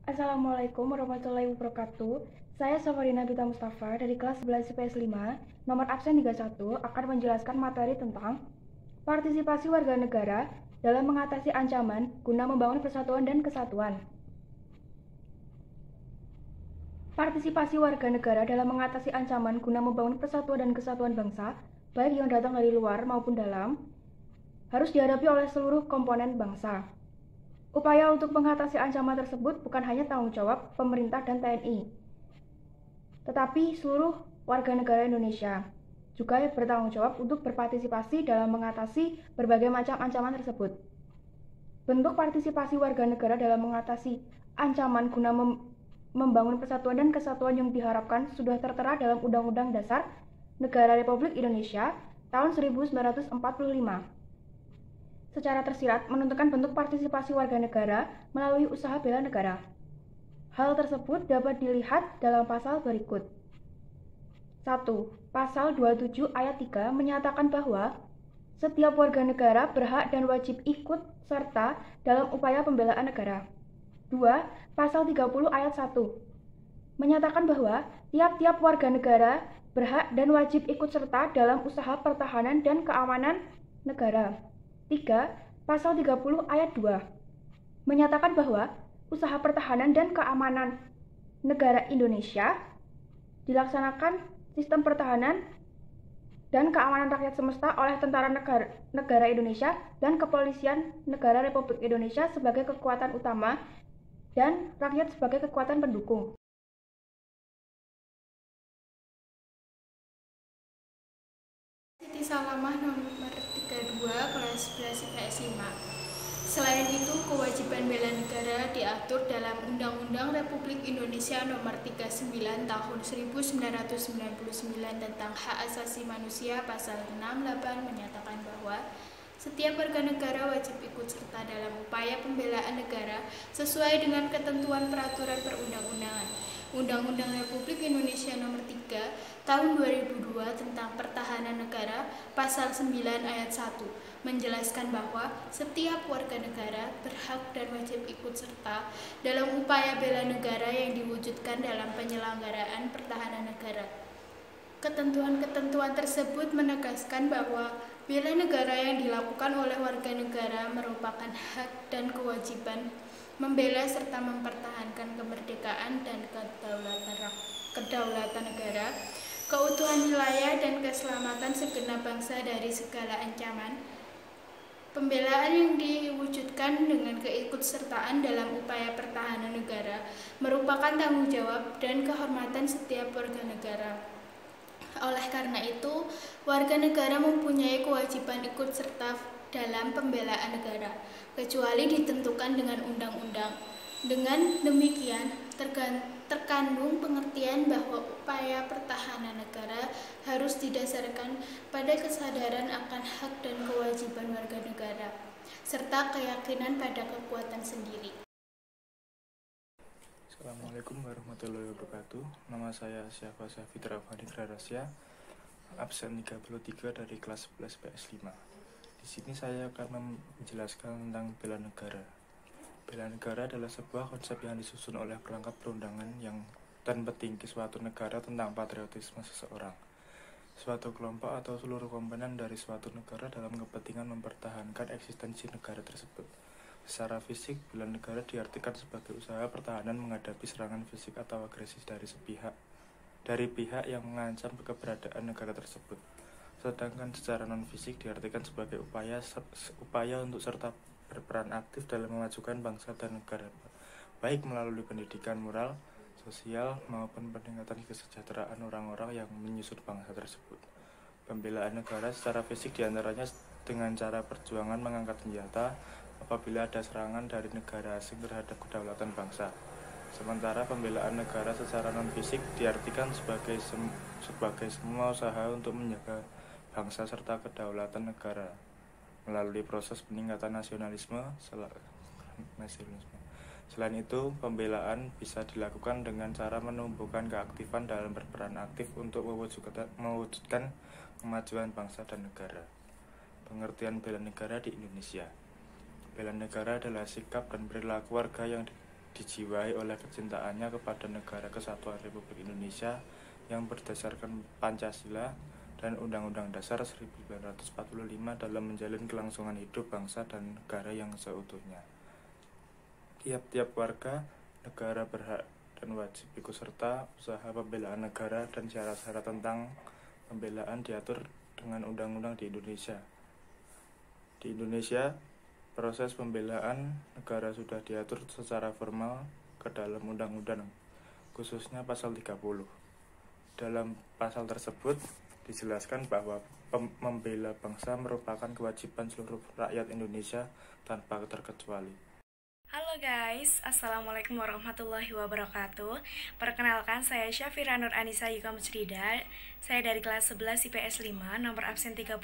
Assalamualaikum warahmatullahi wabarakatuh. Saya Safarina Gita Mustafa dari kelas 11 IPS 5, nomor absen 31, akan menjelaskan materi tentang partisipasi warga negara dalam mengatasi ancaman guna membangun persatuan dan kesatuan. Partisipasi warga negara dalam mengatasi ancaman guna membangun persatuan dan kesatuan bangsa, baik yang datang dari luar maupun dalam, harus dihadapi oleh seluruh komponen bangsa. Upaya untuk mengatasi ancaman tersebut bukan hanya tanggung jawab pemerintah dan TNI, tetapi seluruh warga negara Indonesia juga bertanggung jawab untuk berpartisipasi dalam mengatasi berbagai macam ancaman tersebut. Bentuk partisipasi warga negara dalam mengatasi ancaman guna membangun persatuan dan kesatuan yang diharapkan sudah tertera dalam Undang-Undang Dasar Negara Republik Indonesia tahun 1945. Secara tersirat menentukan bentuk partisipasi warga negara melalui usaha bela negara. Hal tersebut dapat dilihat dalam pasal berikut. 1. Pasal 27 ayat 3 menyatakan bahwa setiap warga negara berhak dan wajib ikut serta dalam upaya pembelaan negara. 2. Pasal 30 ayat 1 menyatakan bahwa tiap-tiap warga negara berhak dan wajib ikut serta dalam usaha pertahanan dan keamanan negara. 3. Pasal 30 ayat 2 menyatakan bahwa usaha pertahanan dan keamanan negara Indonesia dilaksanakan sistem pertahanan dan keamanan rakyat semesta oleh Tentara Negara Indonesia dan Kepolisian Negara Republik Indonesia sebagai kekuatan utama dan rakyat sebagai kekuatan pendukung. Siti Salamah nomor 32 kelas 11 IPS 5. Selain itu, kewajiban bela negara diatur dalam Undang-Undang Republik Indonesia nomor 39 tahun 1999 tentang Hak Asasi Manusia pasal 68 menyatakan bahwa setiap warga negara wajib ikut serta dalam upaya pembelaan negara sesuai dengan ketentuan peraturan perundang-undangan. Undang-Undang Republik Indonesia nomor 3 tahun 2002 tentang Pertahanan Negara pasal 9 ayat 1 menjelaskan bahwa setiap warga negara berhak dan wajib ikut serta dalam upaya bela negara yang diwujudkan dalam penyelenggaraan pertahanan negara. Ketentuan-ketentuan tersebut menegaskan bahwa bela negara yang dilakukan oleh warga negara merupakan hak dan kewajiban membela serta mempertahankan kemerdekaan dan kedaulatan negara, keutuhan wilayah dan keselamatan segenap bangsa dari segala ancaman. Pembelaan yang diwujudkan dengan keikutsertaan dalam upaya pertahanan negara merupakan tanggung jawab dan kehormatan setiap warga negara. Oleh karena itu, warga negara mempunyai kewajiban ikut serta dalam pembelaan negara, kecuali ditentukan dengan undang-undang. Dengan demikian, terkandung pengertian bahwa upaya pertahanan negara harus didasarkan pada kesadaran akan hak dan kewajiban warga negara, serta keyakinan pada kekuatan sendiri. Assalamualaikum warahmatullahi wabarakatuh. Nama saya Syafa Syafitra Fani Grarasya, absen 33 dari kelas 11 PS5. Di sini saya akan menjelaskan tentang bela negara. Bela negara adalah sebuah konsep yang disusun oleh perangkat perundangan dan petinggi suatu negara tentang patriotisme seseorang, suatu kelompok atau seluruh komponen dari suatu negara dalam kepentingan mempertahankan eksistensi negara tersebut. Secara fisik, bela negara diartikan sebagai usaha pertahanan menghadapi serangan fisik atau agresif dari pihak yang mengancam keberadaan negara tersebut. Sedangkan secara non-fisik diartikan sebagai upaya untuk serta berperan aktif dalam memajukan bangsa dan negara, baik melalui pendidikan moral, sosial, maupun peningkatan kesejahteraan orang-orang yang menyusun bangsa tersebut. Pembelaan negara secara fisik diantaranya dengan cara perjuangan mengangkat senjata apabila ada serangan dari negara asing terhadap kedaulatan bangsa. Sementara pembelaan negara secara non-fisik diartikan sebagai semua usaha untuk menjaga bangsa serta kedaulatan negara melalui proses peningkatan nasionalisme. Selain itu, pembelaan bisa dilakukan dengan cara menumbuhkan keaktifan dalam berperan aktif untuk mewujudkan kemajuan bangsa dan negara. Pengertian bela negara di Indonesia. Bela negara adalah sikap dan perilaku warga yang dijiwai oleh kecintaannya kepada Negara Kesatuan Republik Indonesia yang berdasarkan Pancasila dan Undang-Undang Dasar 1945 dalam menjalin kelangsungan hidup bangsa dan negara yang seutuhnya. Tiap-tiap warga negara berhak dan wajib ikut serta usaha pembelaan negara, dan syarat-syarat tentang pembelaan diatur dengan undang-undang di Indonesia. Di Indonesia, proses pembelaan negara sudah diatur secara formal ke dalam undang-undang, khususnya pasal 30. Dalam pasal tersebut dijelaskan bahwa membela bangsa merupakan kewajiban seluruh rakyat Indonesia tanpa terkecuali. Halo guys, Assalamualaikum warahmatullahi wabarakatuh. Perkenalkan, saya Syafira Nur Anissa Yuka Musrida. Saya dari kelas 11 IPS 5, nomor absen 34.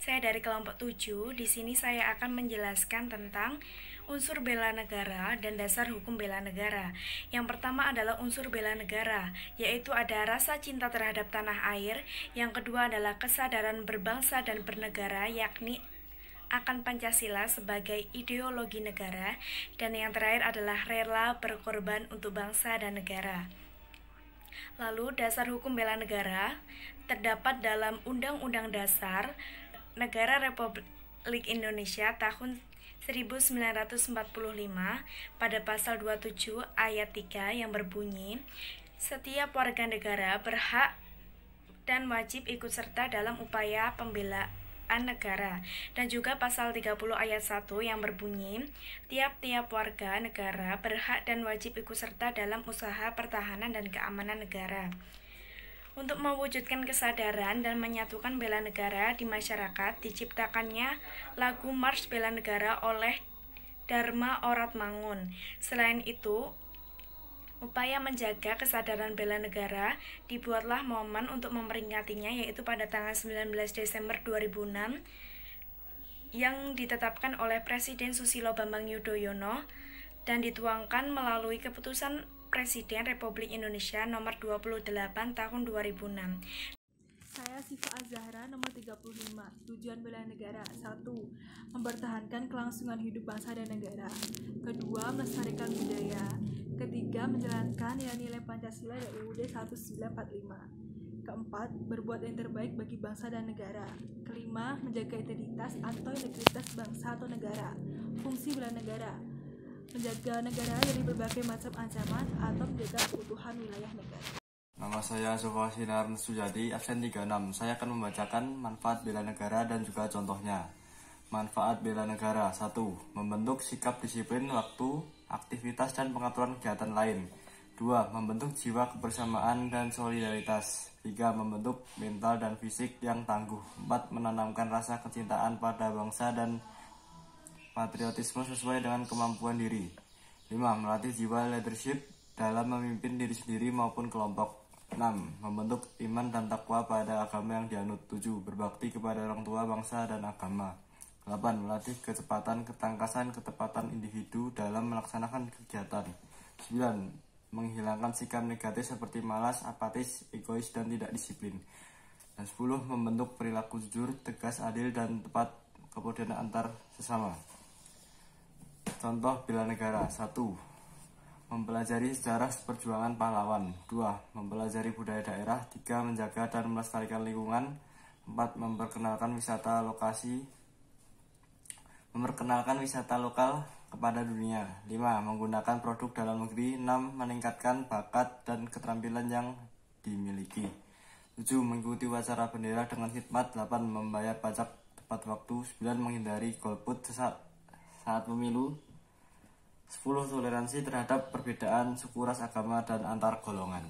Saya dari kelompok 7. Di sini saya akan menjelaskan tentang unsur bela negara dan dasar hukum bela negara. Yang pertama adalah unsur bela negara, yaitu ada rasa cinta terhadap tanah air. Yang kedua adalah kesadaran berbangsa dan bernegara, yakni akan Pancasila sebagai ideologi negara, dan yang terakhir adalah rela berkorban untuk bangsa dan negara. Lalu dasar hukum bela negara terdapat dalam Undang-Undang Dasar Negara Republik Indonesia tahun 1945 pada pasal 27 ayat 3 yang berbunyi, setiap warga negara berhak dan wajib ikut serta dalam upaya pembelaan negara, dan juga pasal 30 ayat 1 yang berbunyi, tiap-tiap warga negara berhak dan wajib ikut serta dalam usaha pertahanan dan keamanan negara. Untuk mewujudkan kesadaran dan menyatukan bela negara di masyarakat, diciptakannya lagu Mars Bela Negara oleh Dharma Oratmangun. Selain itu, upaya menjaga kesadaran bela negara dibuatlah momen untuk memperingatinya, yaitu pada tanggal 19 Desember 2006 yang ditetapkan oleh Presiden Susilo Bambang Yudhoyono dan dituangkan melalui keputusan Presiden Republik Indonesia nomor 28 tahun 2006. Saya Siva Azahra, nomor 35. Tujuan bela negara: 1. Mempertahankan kelangsungan hidup bangsa dan negara. 2. Melestarikan budaya. 3. Menjalankan nilai-nilai Pancasila dan UUD 1945. 4. Berbuat yang terbaik bagi bangsa dan negara. 5. Menjaga integritas atau integritas bangsa atau negara. Fungsi bela negara: menjaga negara dari berbagai macam ancaman atau menjaga keutuhan wilayah negara. Nama saya Zulfasinar Sujati, absen 36. Saya akan membacakan manfaat bela negara dan juga contohnya. Manfaat bela negara: 1. Membentuk sikap disiplin waktu, aktivitas, dan pengaturan kegiatan lain. 2. Membentuk jiwa kebersamaan dan solidaritas. 3. Membentuk mental dan fisik yang tangguh. 4. Menanamkan rasa kecintaan pada bangsa dan patriotisme sesuai dengan kemampuan diri. 5. Melatih jiwa leadership dalam memimpin diri sendiri maupun kelompok. 6. Membentuk iman dan takwa pada agama yang dianut. 7. Berbakti kepada orang tua, bangsa, dan agama. 8. Melatih kecepatan, ketangkasan, ketepatan individu dalam melaksanakan kegiatan. 9. Menghilangkan sikap negatif seperti malas, apatis, egois, dan tidak disiplin. Dan 10. Membentuk perilaku jujur, tegas, adil, dan tepat kemudian antar sesama. Contoh bela negara: 1. Mempelajari sejarah perjuangan pahlawan. 2. Mempelajari budaya daerah. 3. Menjaga dan melestarikan lingkungan. 4. Memperkenalkan wisata lokal kepada dunia. 5. Menggunakan produk dalam negeri. 6. Meningkatkan bakat dan keterampilan yang dimiliki. 7. Mengikuti upacara bendera dengan khidmat. 8. Membayar pajak tepat waktu. 9. Menghindari golput saat pemilu. 10. Toleransi terhadap perbedaan suku, ras, agama, dan antar golongan.